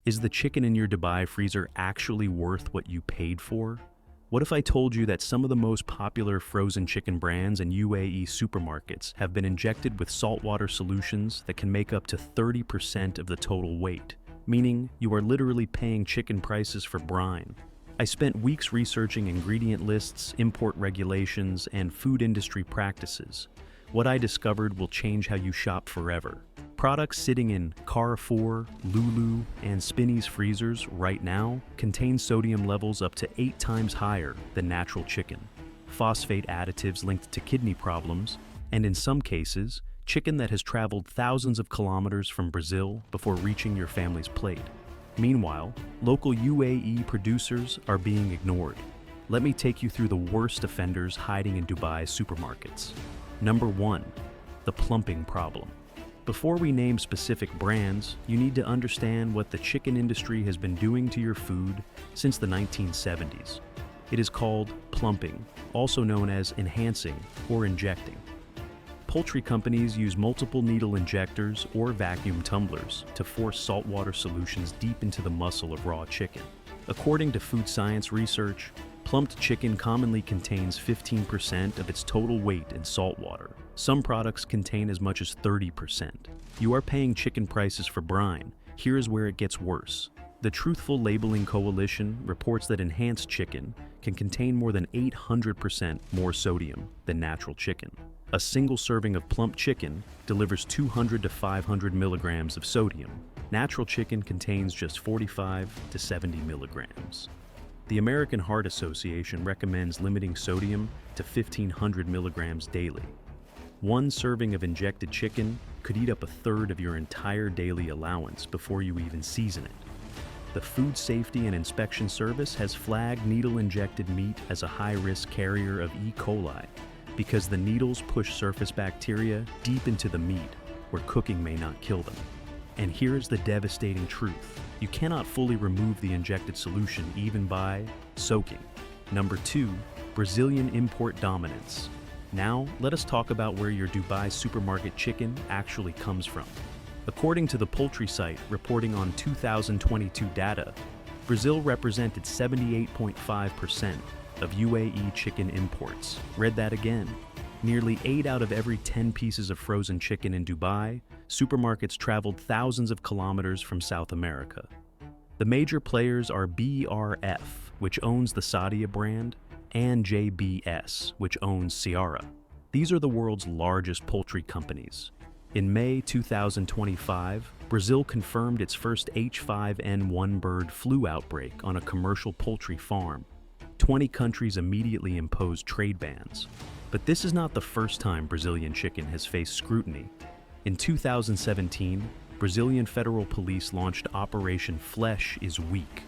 Is the chicken in your Dubai freezer actually worth what you paid for? What if I told you that some of the most popular frozen chicken brands in UAE supermarkets have been injected with saltwater solutions that can make up to 30% of the total weight, meaning you are literally paying chicken prices for brine? I spent weeks researching ingredient lists, import regulations, and food industry practices. What I discovered will change how you shop forever. Products sitting in Carrefour, Lulu, and Spinneys freezers right now contain sodium levels up to 8 times higher than natural chicken, phosphate additives linked to kidney problems, and in some cases, chicken that has traveled thousands of kilometers from Brazil before reaching your family's plate. Meanwhile, local UAE producers are being ignored. Let me take you through the worst offenders hiding in Dubai supermarkets. Number 1. The plumping problem. Before we name specific brands, you need to understand what the chicken industry has been doing to your food since the 1970s. It is called plumping, also known as enhancing or injecting. Poultry companies use multiple needle injectors or vacuum tumblers to force saltwater solutions deep into the muscle of raw chicken. According to food science research, plumped chicken commonly contains 15% of its total weight in salt water. Some products contain as much as 30%. You are paying chicken prices for brine. Here is where it gets worse. The Truthful Labeling Coalition reports that enhanced chicken can contain more than 800% more sodium than natural chicken. A single serving of plump chicken delivers 200 to 500 milligrams of sodium. Natural chicken contains just 45 to 70 milligrams. The American Heart Association recommends limiting sodium to 1,500 milligrams daily. One serving of injected chicken could eat up a third of your entire daily allowance before you even season it. The Food Safety and Inspection Service has flagged needle-injected meat as a high-risk carrier of E. coli because the needles push surface bacteria deep into the meat where cooking may not kill them. And here's the devastating truth. You cannot fully remove the injected solution even by soaking. Number 2, Brazilian import dominance. Now, let us talk about where your Dubai supermarket chicken actually comes from. According to the poultry site reporting on 2022 data, Brazil represented 78.5% of UAE chicken imports. Read that again. Nearly 8 out of every 10 pieces of frozen chicken in Dubai, supermarkets traveled thousands of kilometers from South America. The major players are BRF, which owns the Sadia brand, and JBS, which owns Ciara. These are the world's largest poultry companies. In May 2025, Brazil confirmed its first H5N1 bird flu outbreak on a commercial poultry farm. 20 countries immediately imposed trade bans. But this is not the first time Brazilian chicken has faced scrutiny. In 2017, Brazilian federal police launched Operation Flesh is Weak,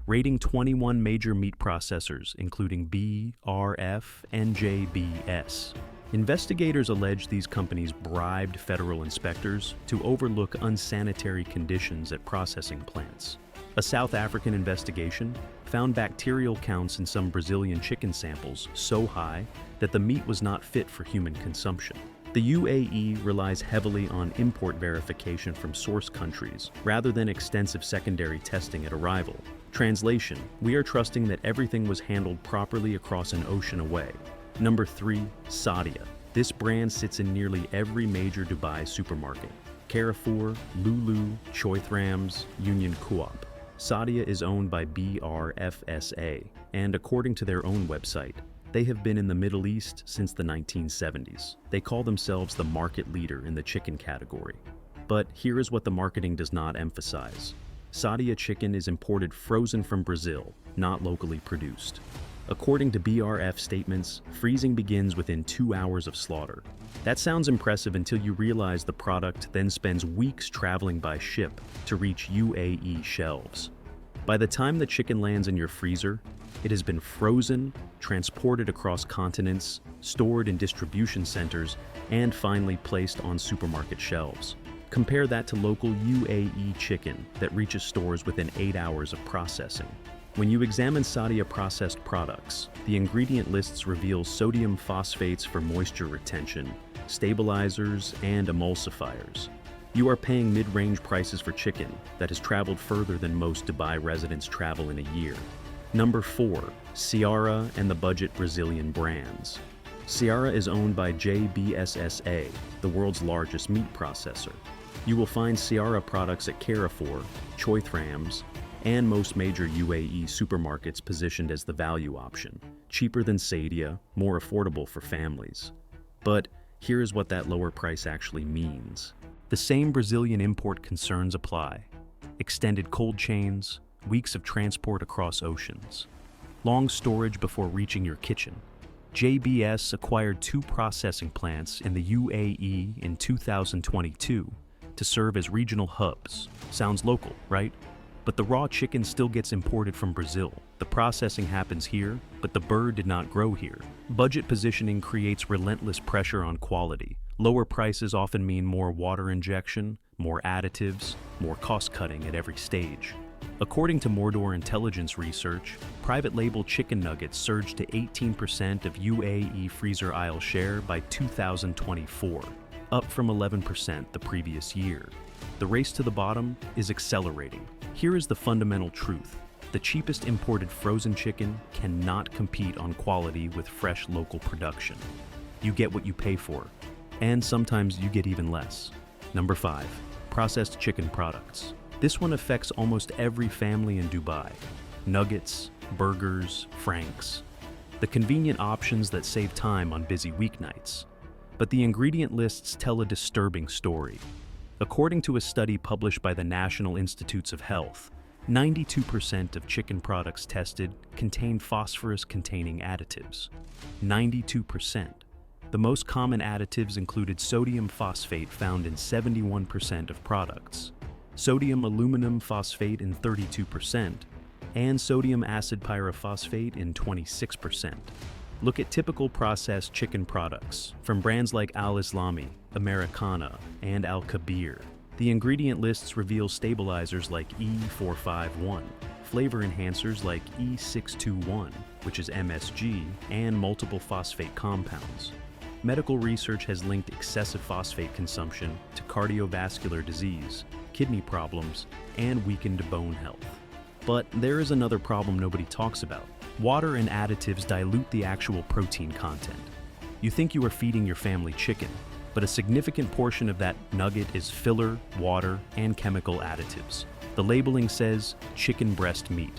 raiding 21 major meat processors, including BRF and JBS. Investigators allege these companies bribed federal inspectors to overlook unsanitary conditions at processing plants. A South African investigation found bacterial counts in some Brazilian chicken samples so high that the meat was not fit for human consumption. The UAE relies heavily on import verification from source countries rather than extensive secondary testing at arrival. Translation: we are trusting that everything was handled properly across an ocean away. Number 3, Sadia. This brand sits in nearly every major Dubai supermarket: Carrefour, Lulu, Choithrams, Union Co-op. Sadia is owned by BRFSA, and according to their own website, they have been in the Middle East since the 1970s. They call themselves the market leader in the chicken category. But here is what the marketing does not emphasize. Sadia chicken is imported frozen from Brazil, not locally produced. According to BRF statements, freezing begins within 2 hours of slaughter. That sounds impressive until you realize the product then spends weeks traveling by ship to reach UAE shelves. By the time the chicken lands in your freezer, it has been frozen, transported across continents, stored in distribution centers, and finally placed on supermarket shelves. Compare that to local UAE chicken that reaches stores within 8 hours of processing. When you examine Sadia processed products, the ingredient lists reveal sodium phosphates for moisture retention, stabilizers, and emulsifiers. You are paying mid-range prices for chicken that has traveled further than most Dubai residents travel in a year. Number 4. Seara and the budget Brazilian brands. Seara is owned by JBSSA, the world's largest meat processor. You will find Seara products at Carrefour, Choithrams, and most major UAE supermarkets positioned as the value option. Cheaper than Sadia, more affordable for families. But here's what that lower price actually means. The same Brazilian import concerns apply. Extended cold chains, weeks of transport across oceans, long storage before reaching your kitchen. JBS acquired 2 processing plants in the UAE in 2022 to serve as regional hubs. Sounds local, right? But the raw chicken still gets imported from Brazil. The processing happens here, but the bird did not grow here. Budget positioning creates relentless pressure on quality. Lower prices often mean more water injection, more additives, more cost-cutting at every stage. According to Mordor intelligence research, private label chicken nuggets surged to 18% of UAE freezer aisle share by 2024, up from 11% the previous year. The race to the bottom is accelerating. Here is the fundamental truth. The cheapest imported frozen chicken cannot compete on quality with fresh local production. You get what you pay for, and sometimes you get even less. Number 5. Processed chicken products. This one affects almost every family in Dubai. Nuggets, burgers, franks. The convenient options that save time on busy weeknights. But the ingredient lists tell a disturbing story. According to a study published by the National Institutes of Health, 92% of chicken products tested contain phosphorus-containing additives. 92%. The most common additives included sodium phosphate found in 71% of products, sodium aluminum phosphate in 32%, and sodium acid pyrophosphate in 26%. Look at typical processed chicken products from brands like Al Islami, Americana, and Al Kabir. The ingredient lists reveal stabilizers like E451, flavor enhancers like E621, which is MSG, and multiple phosphate compounds. Medical research has linked excessive phosphate consumption to cardiovascular disease, kidney problems, and weakened bone health. But there is another problem nobody talks about. Water and additives dilute the actual protein content. You think you are feeding your family chicken, but a significant portion of that nugget is filler, water, and chemical additives. The labeling says chicken breast meat.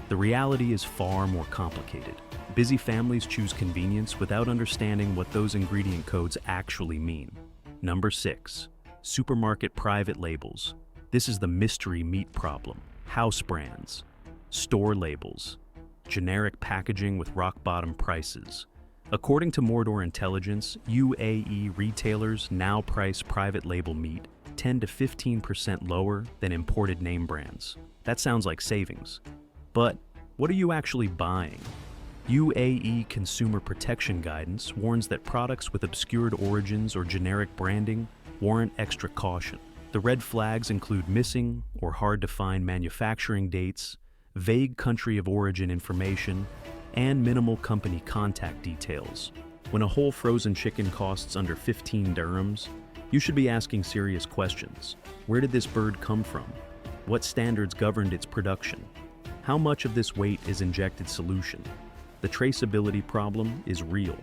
The reality is far more complicated. Busy families choose convenience without understanding what those ingredient codes actually mean. Number 6. Supermarket private labels. This is the mystery meat problem. House brands, store labels, generic packaging with rock-bottom prices. According to Mordor Intelligence, UAE retailers now price private label meat 10 to 15% lower than imported name brands. That sounds like savings. But what are you actually buying? UAE Consumer Protection Guidance warns that products with obscured origins or generic branding warrant extra caution. The red flags include missing or hard-to-find manufacturing dates, vague country of origin information, and minimal company contact details. When a whole frozen chicken costs under 15 dirhams, you should be asking serious questions. Where did this bird come from? What standards governed its production? How much of this weight is injected solution? The traceability problem is real.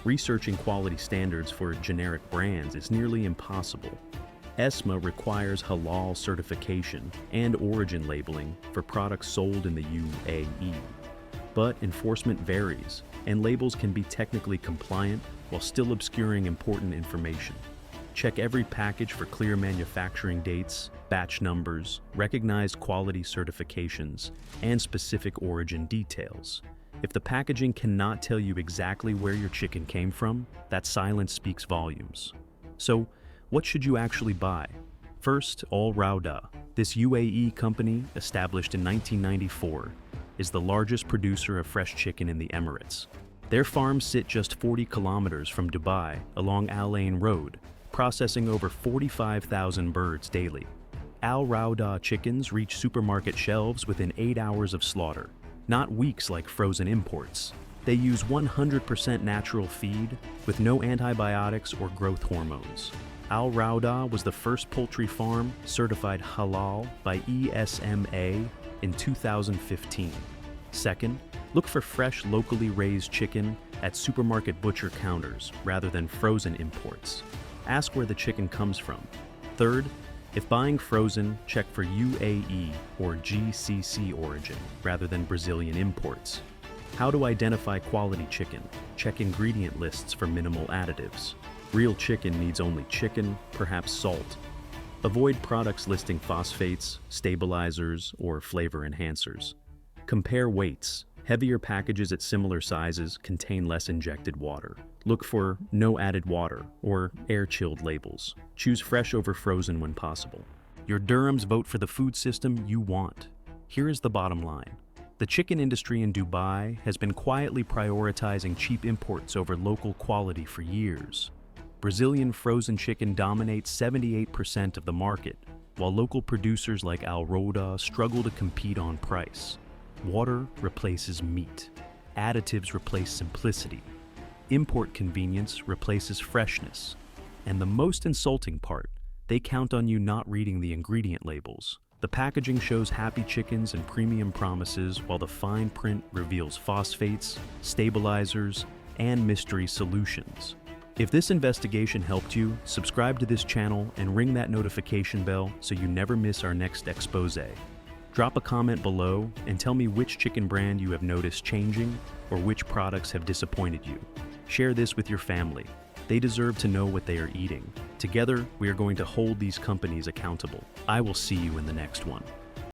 Researching quality standards for generic brands is nearly impossible. ESMA requires halal certification and origin labeling for products sold in the UAE. But enforcement varies, and labels can be technically compliant while still obscuring important information. Check every package for clear manufacturing dates, batch numbers, recognized quality certifications, and specific origin details. If the packaging cannot tell you exactly where your chicken came from, that silence speaks volumes. So, what should you actually buy? First, Rawdah. This UAE company, established in 1994, is the largest producer of fresh chicken in the Emirates. Their farms sit just 40 kilometers from Dubai along Al Ain Road, processing over 45,000 birds daily. Al Rawdah chickens reach supermarket shelves within 8 hours of slaughter, not weeks like frozen imports. They use 100% natural feed with no antibiotics or growth hormones. Rawdah was the first poultry farm certified halal by ESMA in 2015. Second, look for fresh, locally raised chicken at supermarket butcher counters rather than frozen imports. Ask where the chicken comes from. Third, if buying frozen, check for UAE or GCC origin rather than Brazilian imports. How to identify quality chicken? Check ingredient lists for minimal additives. Real chicken needs only chicken, perhaps salt. Avoid products listing phosphates, stabilizers, or flavor enhancers. Compare weights. Heavier packages at similar sizes contain less injected water. Look for no added water or air-chilled labels. Choose fresh over frozen when possible. Your Durhams vote for the food system you want. Here is the bottom line. The chicken industry in Dubai has been quietly prioritizing cheap imports over local quality for years. Brazilian frozen chicken dominates 78% of the market, while local producers like Rawdah struggle to compete on price. Water replaces meat. Additives replace simplicity. Import convenience replaces freshness. And the most insulting part, they count on you not reading the ingredient labels. The packaging shows happy chickens and premium promises, while the fine print reveals phosphates, stabilizers, and mystery solutions. If this investigation helped you, subscribe to this channel and ring that notification bell so you never miss our next expose. Drop a comment below and tell me which chicken brand you have noticed changing or which products have disappointed you. Share this with your family. They deserve to know what they are eating. Together, we are going to hold these companies accountable. I will see you in the next one.